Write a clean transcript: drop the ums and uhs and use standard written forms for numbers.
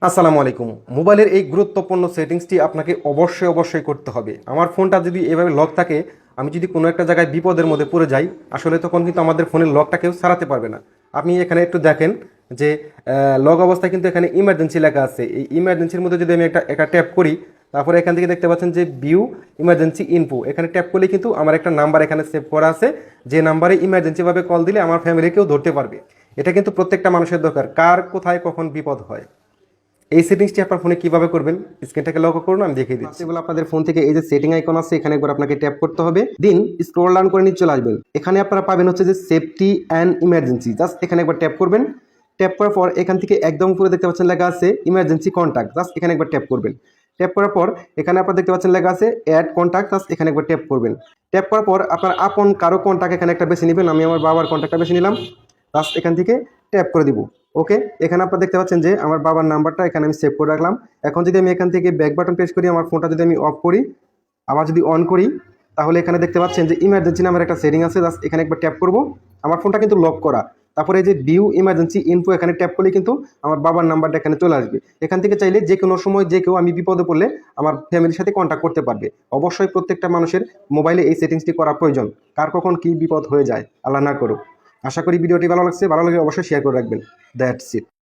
আসসালামু আলাইকুম। মোবাইলের এই গুরুত্বপূর্ণ সেটিংসটি আপনাকে অবশ্যই করতে হবে। আমার ফোনটা যদি এভাবে লক থাকে, আমি যদি কোনো একটা জায়গায় বিপদের মধ্যে পড়ে যাই, আসলে তখন কিন্তু আমাদের ফোনের লকটা কেউ সারাতে পারবে না। আপনি এখানে একটু দেখেন যে লক অবস্থায় কিন্তু এখানে ইমার্জেন্সি লেখা আছে। এই ইমার্জেন্সির মধ্যে যদি আমি একটা ট্যাপ করি, তারপরে এখান থেকে দেখতে পাচ্ছেন যে ভিউ ইমার্জেন্সি ইনফো, এখানে ট্যাপ করলে কিন্তু আমার একটা নাম্বার এখানে সেভ করা আছে, যে নাম্বারে ইমার্জেন্সিভাবে কল দিলে আমার ফ্যামিলি কেউ ধরতে পারবে। এটা কিন্তু প্রত্যেকটা মানুষের দরকার, কার কোথায় কখন বিপদ হয়। এই সেটিংসটি আপনার ফোনে কিভাবে করবেন, স্ক্রিনটাকে লক করুন, আমি দেখিয়ে দিচ্ছি। এগুলো আপনাদের ফোন থেকে এই যে সেটিং আইকন আছে, এখানে একবার আপনাকে ট্যাপ করতে হবে, দিন স্ক্রল ডাউন করে নিচে চলে আসবেন। এখানে আপনারা পাবেন হচ্ছে যে সেফটি অ্যান্ড ইমার্জেন্সি, জাস্ট এখানে একবার ট্যাপ করবেন। ট্যাপ করার পর এখান থেকে একদম উপরে দেখতে পাচ্ছেন লেখা আছে ইমার্জেন্সি কন্ট্যাক্ট, জাস্ট এখানে একবার ট্যাপ করবেন। ট্যাপ করার পর এখানে আপনারা দেখতে পাচ্ছেন লেখা আছে অ্যাড কন্ট্যাক্ট, জাস্ট এখানে একবার ট্যাপ করবেন। ট্যাপ করার পর আপনার আপন কারো কন্ট্যাক্ট এখানে একটা বেছে নেবেন, আমি আমার বাবার কন্ট্যাক্টটা বেছে নিলাম, জাস্ট এখান থেকে ট্যাপ করে দিব। ওকে, এখানে আপনারা দেখতে পাচ্ছেন যে আমার বাবার নাম্বারটা এখানে আমি সেভ করে রাখলাম। এখন যদি আমি এখান থেকে ব্যাক বাটন প্রেস করি, আমার ফোনটা যদি আমি অফ করি, আবার যদি অন করি, তাহলে এখানে দেখতে পাচ্ছেন যে ইমার্জেন্সি নামের একটা সেটিং আছে, জাস্ট এখানে একবার ট্যাপ করব। আমার ফোনটা কিন্তু লক করা। তারপরে এই যে ভিউ ইমার্জেন্সি ইনফো, এখানে ট্যাপ করলে কিন্তু আমার বাবার নাম্বারটা এখানে চলে আসবে। এখান থেকে চাইলে যে কোনো সময় যে কেউ আমি বিপদে পড়লে আমার ফ্যামিলির সাথে কন্ট্যাক্ট করতে পারবে। অবশ্যই প্রত্যেকটা মানুষের মোবাইলে এই সেটিংসটি করা প্রয়োজন, কার কখন কী বিপদ হয়ে যায় আল্লাহ না করুক। আশা করি ভিডিওটি ভালো লাগছে, ভালো লাগলে অবশ্যই শেয়ার করে রাখবেন। That's it.